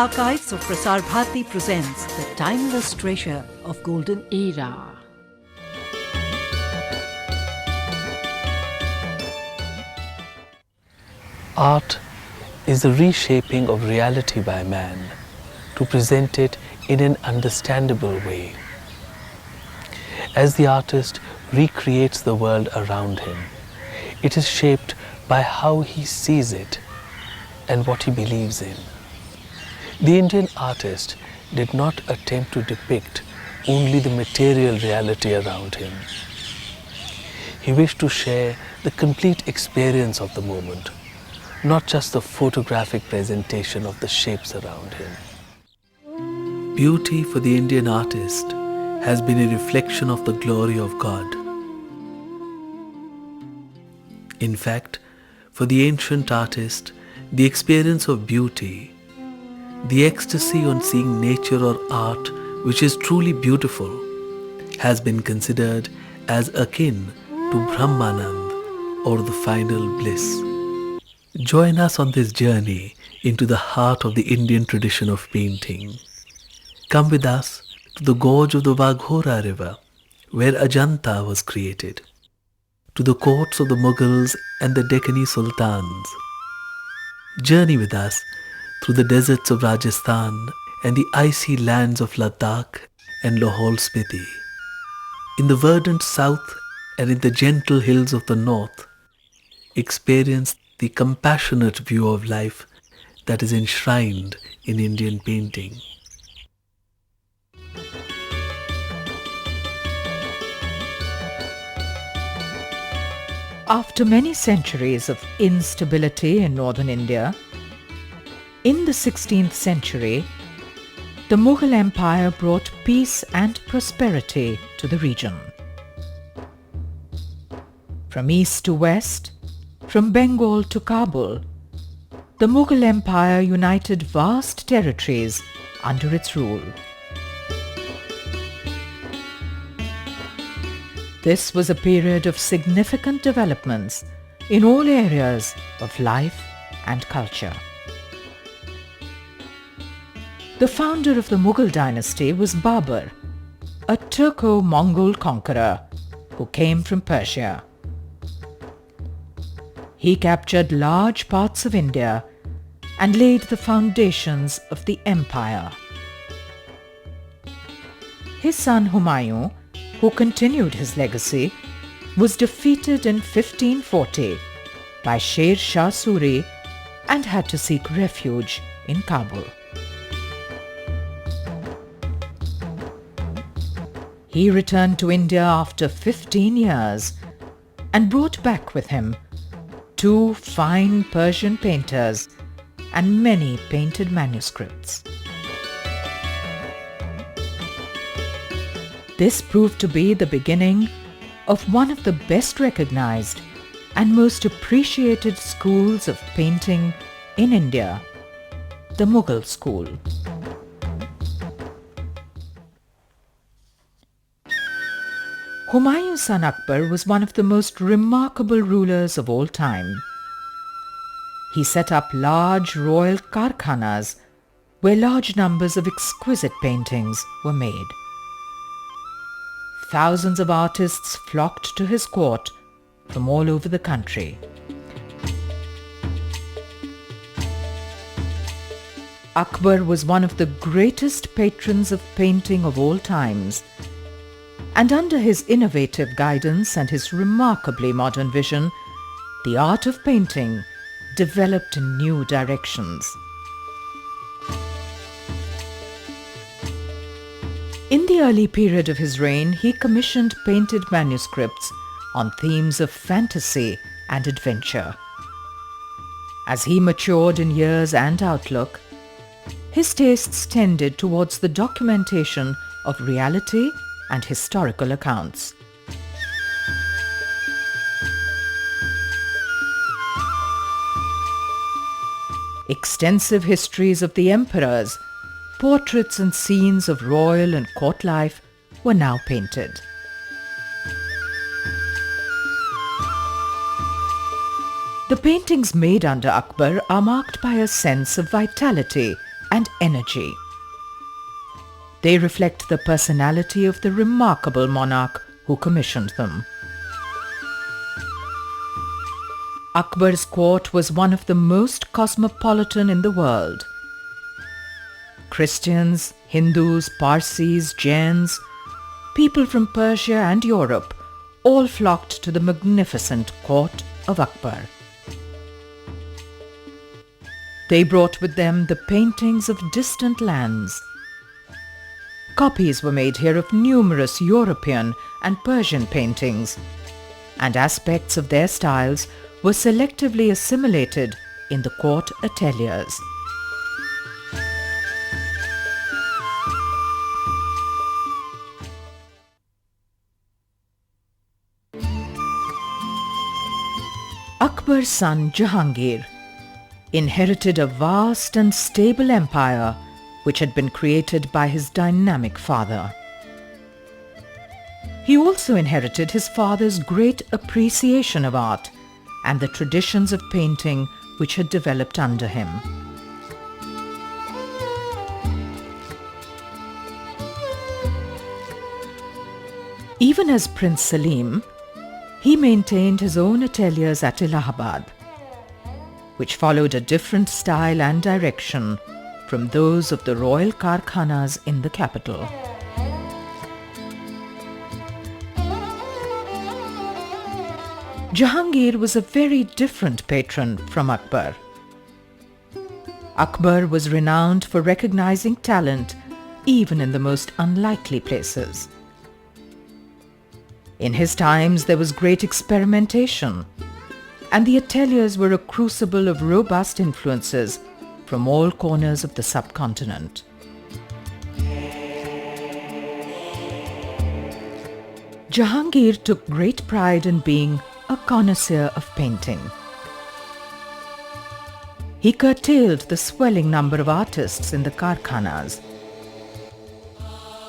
Archives of Prasar Bharati presents the timeless treasure of golden era. Art is the reshaping of reality by man to present it in an understandable way. As the artist recreates the world around him, it is shaped by how he sees it and what he believes in. The Indian artist did not attempt to depict only the material reality around him. He wished to share the complete experience of the moment, not just the photographic presentation of the shapes around him. Beauty for the Indian artist has been a reflection of the glory of God. In fact, for the ancient artist, the experience of beauty, the ecstasy on seeing nature or art which is truly beautiful, has been considered as akin to Brahmanand or the final bliss. Join us on this journey into the heart of the Indian tradition of painting. Come with us to the gorge of the Vaghora river, where Ajanta was created, to the courts of the Mughals and the Deccani Sultans. Journey with us through the deserts of Rajasthan and the icy lands of Ladakh and Lahaul Spiti. In the verdant south and in the gentle hills of the north, experience the compassionate view of life that is enshrined in Indian painting. After many centuries of instability in northern India, in the 16th century, the Mughal Empire brought peace and prosperity to the region. From east to west, from Bengal to Kabul, the Mughal Empire united vast territories under its rule. This was a period of significant developments in all areas of life and culture. The founder of the Mughal dynasty was Babur, a Turco-Mongol conqueror who came from Persia. He captured large parts of India and laid the foundations of the empire. His son Humayun, who continued his legacy, was defeated in 1540 by Sher Shah Suri and had to seek refuge in Kabul. He returned to India after 15 years and brought back with him 2 fine Persian painters and many painted manuscripts. This proved to be the beginning of one of the best recognized and most appreciated schools of painting in India, the Mughal school. Humayun's son Akbar was one of the most remarkable rulers of all time. He set up large royal karkhanas where large numbers of exquisite paintings were made. Thousands of artists flocked to his court from all over the country. Akbar was one of the greatest patrons of painting of all times, and under his innovative guidance and his remarkably modern vision, the art of painting developed in new directions. In the early period of his reign, he commissioned painted manuscripts on themes of fantasy and adventure. As he matured in years and outlook, his tastes tended towards the documentation of reality and historical accounts. Extensive histories of the emperors, portraits and scenes of royal and court life were now painted. The paintings made under Akbar are marked by a sense of vitality and energy. They reflect the personality of the remarkable monarch who commissioned them. Akbar's court was one of the most cosmopolitan in the world. Christians, Hindus, Parsis, Jains, people from Persia and Europe all flocked to the magnificent court of Akbar. They brought with them the paintings of distant lands. Copies were made here of numerous European and Persian paintings, and aspects of their styles were selectively assimilated in the court ateliers. Akbar's son Jahangir inherited a vast and stable empire which had been created by his dynamic father. He also inherited his father's great appreciation of art and the traditions of painting which had developed under him. Even as Prince Salim, he maintained his own ateliers at Allahabad, which followed a different style and direction from those of the royal karkhanas in the capital. Jahangir was a very different patron from Akbar. Akbar was renowned for recognizing talent even in the most unlikely places. In his times there was great experimentation, and the ateliers were a crucible of robust influences from all corners of the subcontinent. Jahangir took great pride in being a connoisseur of painting. He curtailed the swelling number of artists in the karkhanas.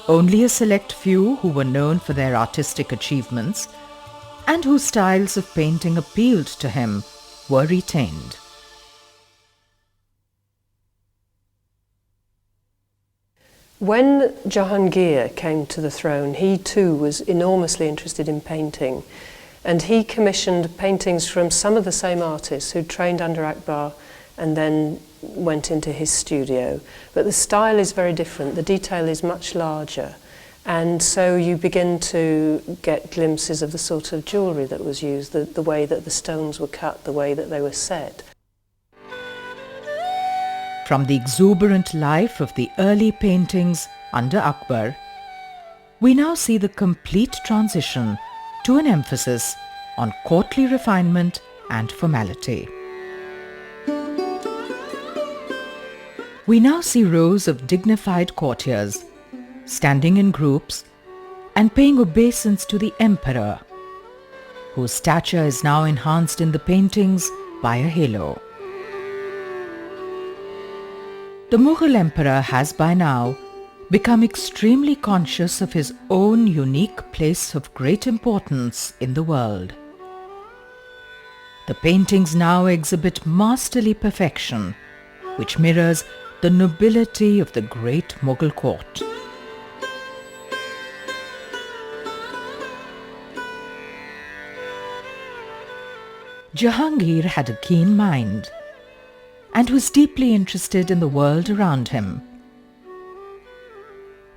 Only a select few who were known for their artistic achievements and whose styles of painting appealed to him were retained. When Jahangir came to the throne, he too was enormously interested in painting, and he commissioned paintings from some of the same artists who trained under Akbar and then went into his studio. But the style is very different, the detail is much larger, and so you begin to get glimpses of the sort of jewellery that was used, the way that the stones were cut, the way that they were set. From the exuberant life of the early paintings under Akbar, we now see the complete transition to an emphasis on courtly refinement and formality. We now see rows of dignified courtiers standing in groups and paying obeisance to the emperor, whose stature is now enhanced in the paintings by a halo. The Mughal emperor has by now become extremely conscious of his own unique place of great importance in the world. The paintings now exhibit masterly perfection, which mirrors the nobility of the great Mughal court. Jahangir had a keen mind and was deeply interested in the world around him.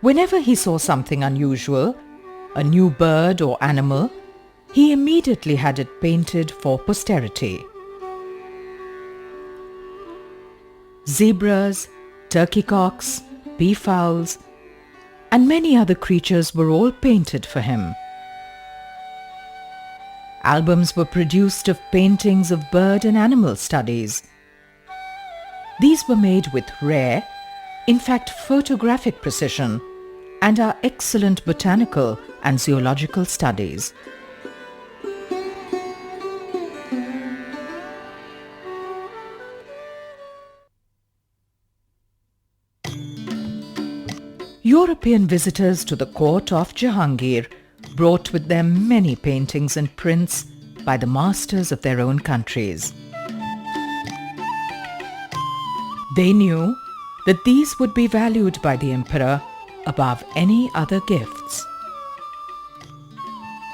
Whenever he saw something unusual, a new bird or animal, he immediately had it painted for posterity. Zebras, turkey cocks, peafowls, and many other creatures were all painted for him. Albums were produced of paintings of bird and animal studies. These were made with rare, in fact photographic precision, and are excellent botanical and zoological studies. European visitors to the court of Jahangir brought with them many paintings and prints by the masters of their own countries. They knew that these would be valued by the emperor above any other gifts.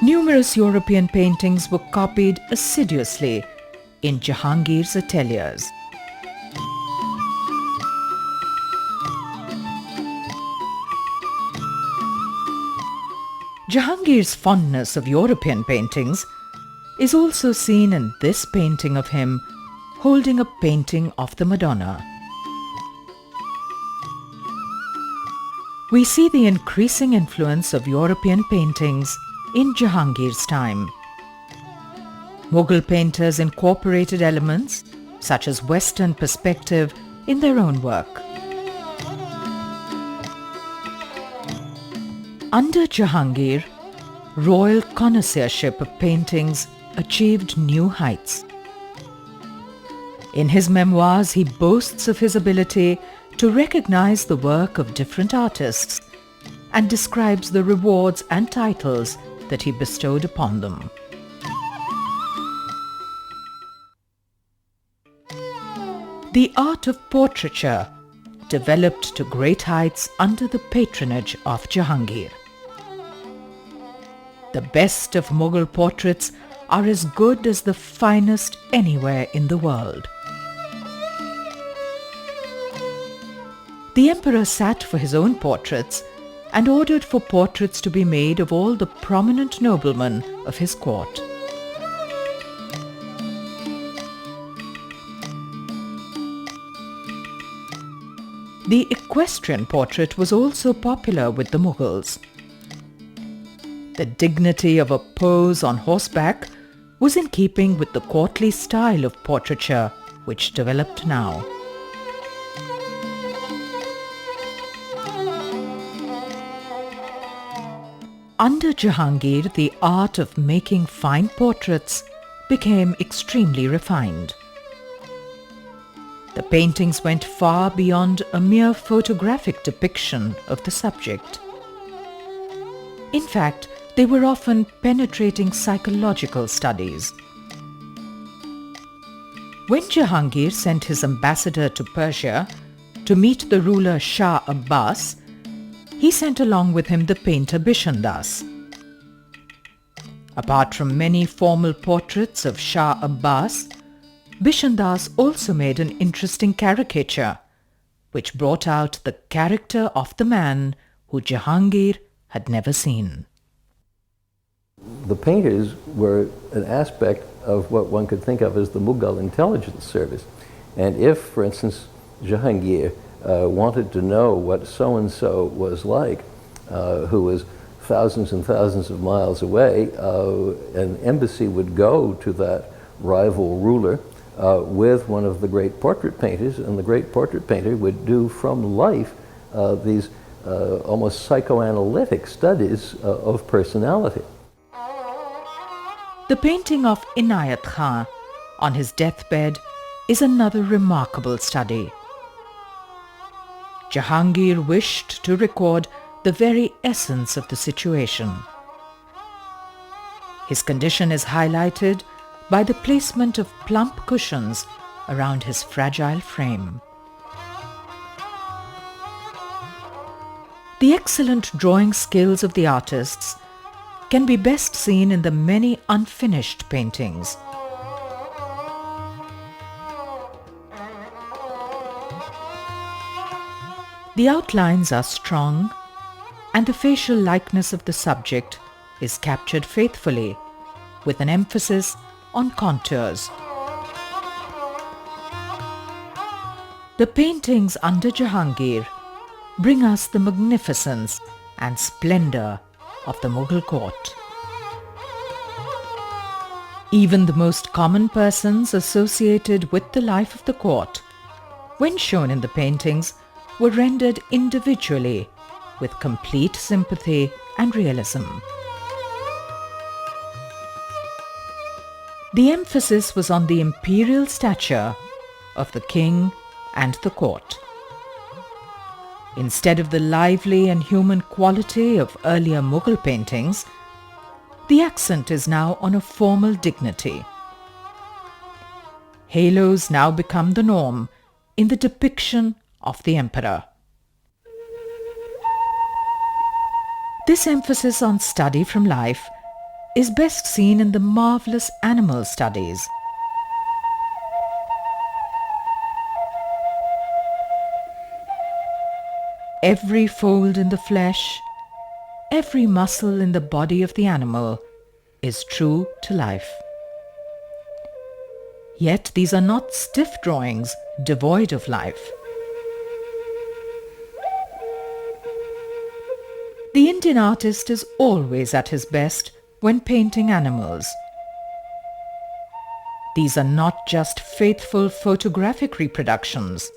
Numerous European paintings were copied assiduously in Jahangir's ateliers. Jahangir's fondness of European paintings is also seen in this painting of him holding a painting of the Madonna. We see the increasing influence of European paintings in Jahangir's time. Mughal painters incorporated elements such as Western perspective in their own work. Under Jahangir, royal connoisseurship of paintings achieved new heights. In his memoirs, he boasts of his ability to recognize the work of different artists and describes the rewards and titles that he bestowed upon them. The art of portraiture developed to great heights under the patronage of Jahangir. The best of Mughal portraits are as good as the finest anywhere in the world. The emperor sat for his own portraits and ordered for portraits to be made of all the prominent noblemen of his court. The equestrian portrait was also popular with the Mughals. The dignity of a pose on horseback was in keeping with the courtly style of portraiture which developed now. Under Jahangir, the art of making fine portraits became extremely refined. The paintings went far beyond a mere photographic depiction of the subject. In fact, they were often penetrating psychological studies. When Jahangir sent his ambassador to Persia to meet the ruler Shah Abbas, he sent along with him the painter Bishan Das. Apart from many formal portraits of Shah Abbas, Bishan Das also made an interesting caricature, which brought out the character of the man who Jahangir had never seen. The painters were an aspect of what one could think of as the Mughal intelligence service. And if, for instance, Jahangir wanted to know what so-and-so was like, who was thousands and thousands of miles away, an embassy would go to that rival ruler with one of the great portrait painters, and the great portrait painter would do from life these almost psychoanalytic studies of personality. The painting of Inayat Khan on his deathbed is another remarkable study. Jahangir wished to record the very essence of the situation. His condition is highlighted by the placement of plump cushions around his fragile frame. The excellent drawing skills of the artists can be best seen in the many unfinished paintings. The outlines are strong, and the facial likeness of the subject is captured faithfully, with an emphasis on contours. The paintings under Jahangir bring us the magnificence and splendor of the Mughal court. Even the most common persons associated with the life of the court, when shown in the paintings, were rendered individually with complete sympathy and realism. The emphasis was on the imperial stature of the king and the court. Instead of the lively and human quality of earlier Mughal paintings, the accent is now on a formal dignity. Halos now become the norm in the depiction of the emperor. This emphasis on study from life is best seen in the marvelous animal studies. Every fold in the flesh, every muscle in the body of the animal is true to life. Yet these are not stiff drawings devoid of life. The Indian artist is always at his best when painting animals. These are not just faithful photographic reproductions.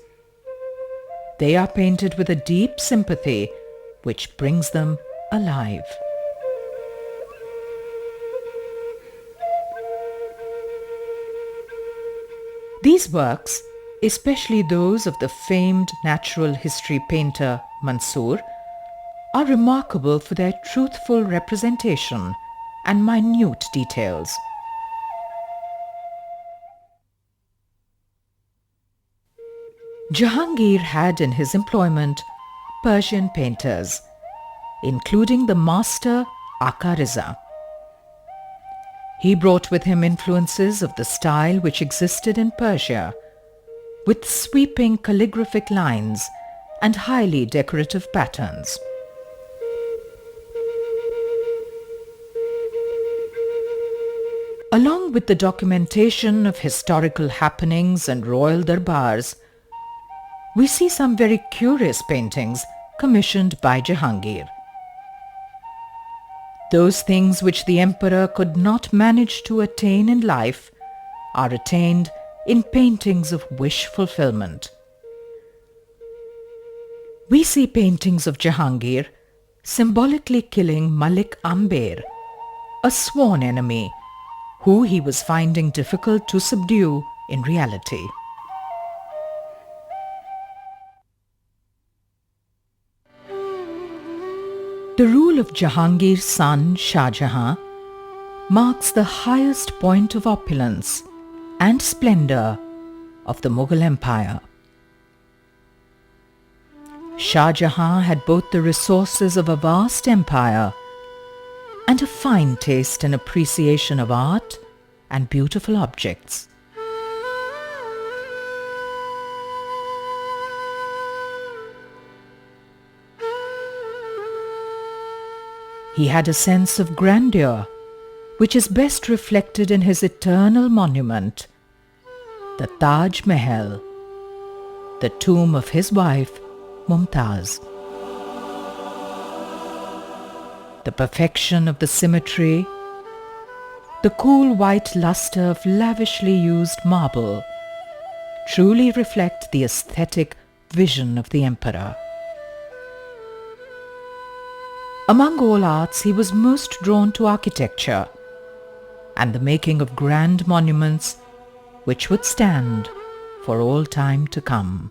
They are painted with a deep sympathy which brings them alive. These works, especially those of the famed natural history painter Mansoor, are remarkable for their truthful representation and minute details. Jahangir had in his employment Persian painters, including the master Akbar. He brought with him influences of the style which existed in Persia, with sweeping calligraphic lines and highly decorative patterns. Along with the documentation of historical happenings and royal darbars, we see some very curious paintings commissioned by Jahangir. Those things which the emperor could not manage to attain in life are attained in paintings of wish fulfillment. We see paintings of Jahangir symbolically killing Malik Amber, a sworn enemy who he was finding difficult to subdue in reality. The rule of Jahangir's son Shah Jahan marks the highest point of opulence and splendour of the Mughal Empire. Shah Jahan had both the resources of a vast empire and a fine taste and appreciation of art and beautiful objects. He had a sense of grandeur, which is best reflected in his eternal monument, the Taj Mahal, the tomb of his wife, Mumtaz. The perfection of the symmetry, the cool white luster of lavishly used marble, truly reflect the aesthetic vision of the emperor. Among all arts, he was most drawn to architecture and the making of grand monuments which would stand for all time to come.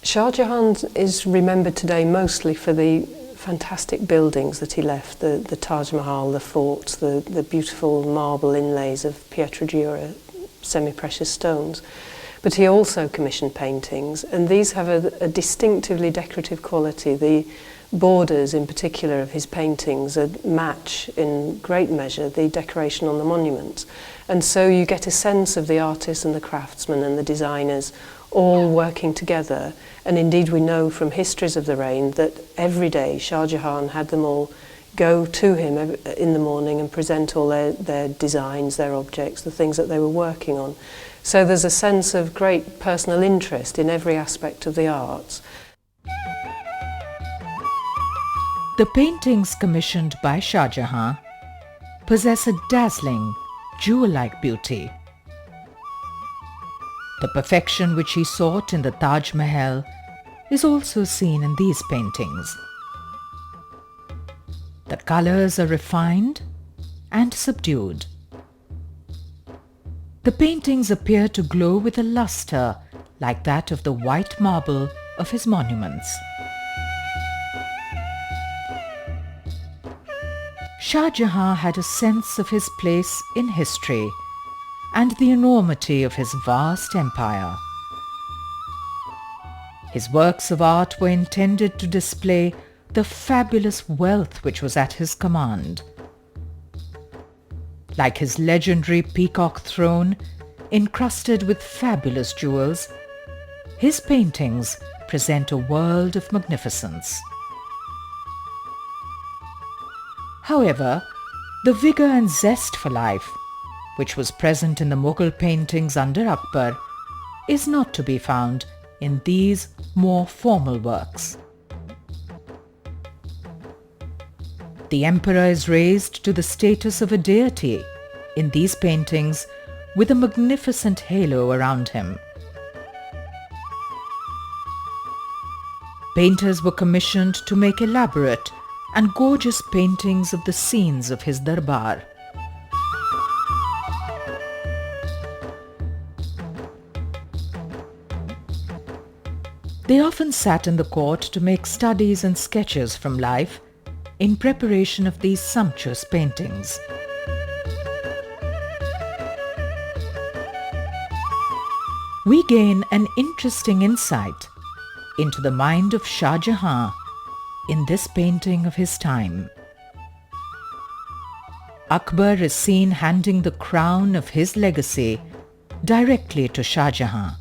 Shah Jahan is remembered today mostly for the fantastic buildings that he left, the Taj Mahal, the forts, the beautiful marble inlays of pietra dura, semi-precious stones. But he also commissioned paintings, and these have a distinctively decorative quality. The borders in particular of his paintings match in great measure the decoration on the monuments, and so you get a sense of the artists and the craftsmen and the designers all working together. And indeed we know from histories of the reign that every day Shah Jahan had them all go to him in the morning and present all their designs, their objects, the things that they were working on. So there's a sense of great personal interest in every aspect of the arts. The paintings commissioned by Shah Jahan possess a dazzling, jewel-like beauty. The perfection which he sought in the Taj Mahal is also seen in these paintings. The colors are refined and subdued. The paintings appear to glow with a luster like that of the white marble of his monuments. Shah Jahan had a sense of his place in history and the enormity of his vast empire. His works of art were intended to display the fabulous wealth which was at his command. Like his legendary peacock throne, encrusted with fabulous jewels, his paintings present a world of magnificence. However, the vigor and zest for life, which was present in the Mughal paintings under Akbar, is not to be found in these more formal works. The emperor is raised to the status of a deity in these paintings with a magnificent halo around him. Painters were commissioned to make elaborate and gorgeous paintings of the scenes of his darbar. They often sat in the court to make studies and sketches from life in preparation of these sumptuous paintings. We gain an interesting insight into the mind of Shah Jahan in this painting of his time. Akbar is seen handing the crown of his legacy directly to Shah Jahan.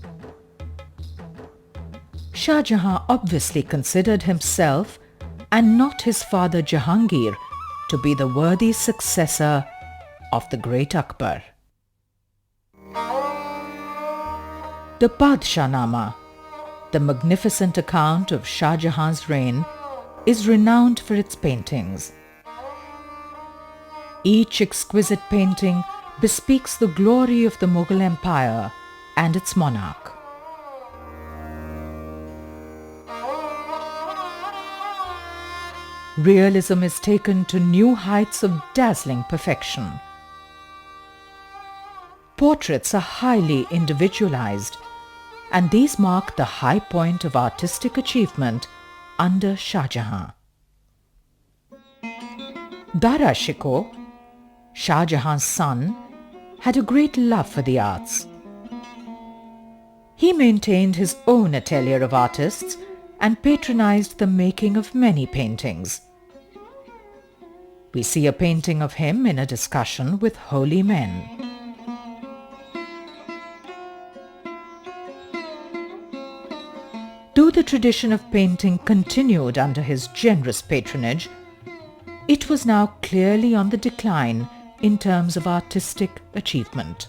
Shah Jahan obviously considered himself and not his father Jahangir to be the worthy successor of the great Akbar. The Padshah-nama, the magnificent account of Shah Jahan's reign, is renowned for its paintings. Each exquisite painting bespeaks the glory of the Mughal Empire and its monarch. Realism is taken to new heights of dazzling perfection. Portraits are highly individualized, and these mark the high point of artistic achievement under Shah Jahan. Dara Shikoh, Shah Jahan's son, had a great love for the arts. He maintained his own atelier of artists and patronized the making of many paintings. We see a painting of him in a discussion with holy men. Though the tradition of painting continued under his generous patronage, it was now clearly on the decline in terms of artistic achievement.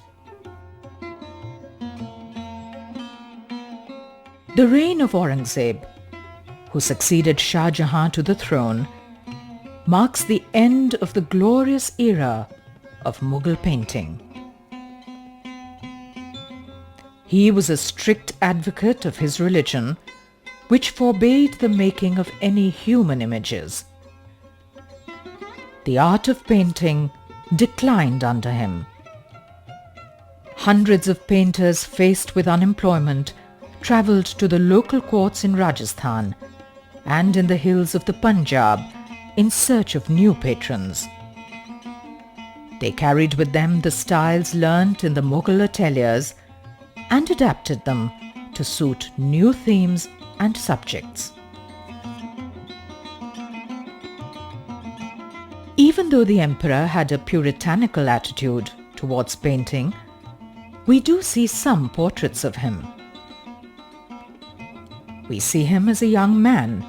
The reign of Aurangzeb, who succeeded Shah Jahan to the throne, marks the end of the glorious era of Mughal painting. He was a strict advocate of his religion, which forbade the making of any human images. The art of painting declined under him. Hundreds of painters faced with unemployment travelled to the local courts in Rajasthan and in the hills of the Punjab in search of new patrons. They carried with them the styles learnt in the Mughal ateliers and adapted them to suit new themes and subjects. Even though the emperor had a puritanical attitude towards painting, we do see some portraits of him. We see him as a young man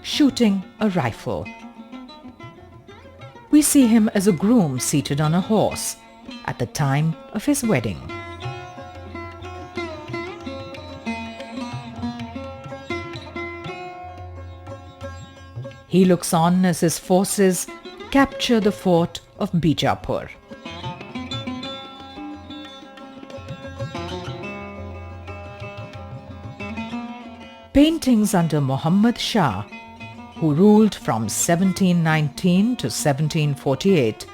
shooting a rifle. We see him as a groom seated on a horse at the time of his wedding. He looks on as his forces capture the fort of Bijapur. Paintings under Muhammad Shah, who ruled from 1719 to 1748,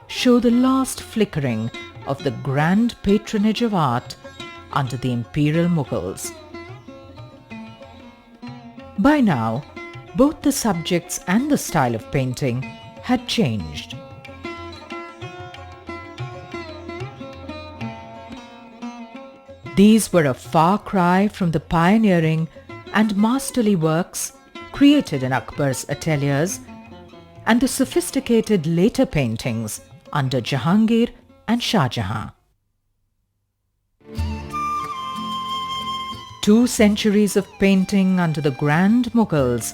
show the last flickering of the grand patronage of art under the imperial Mughals. By now, both the subjects and the style of painting had changed. These were a far cry from the pioneering and masterly works created in Akbar's ateliers and the sophisticated later paintings under Jahangir and Shah Jahan. 2 centuries of painting under the Grand Mughals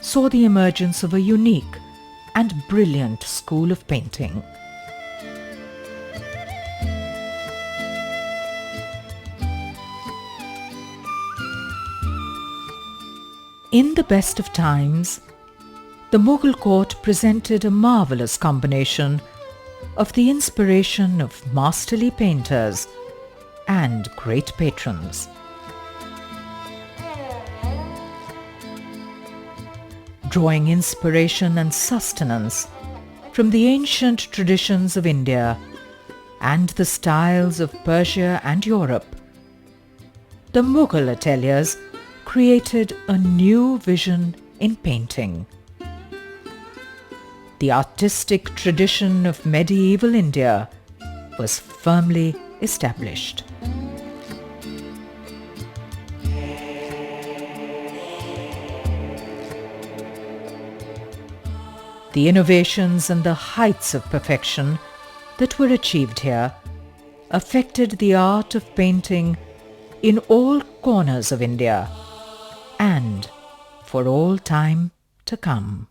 saw the emergence of a unique and brilliant school of painting. In the best of times, the Mughal court presented a marvelous combination of the inspiration of masterly painters and great patrons. Drawing inspiration and sustenance from the ancient traditions of India and the styles of Persia and Europe, the Mughal ateliers created a new vision in painting. The artistic tradition of medieval India was firmly established. The innovations and the heights of perfection that were achieved here affected the art of painting in all corners of India and for all time to come.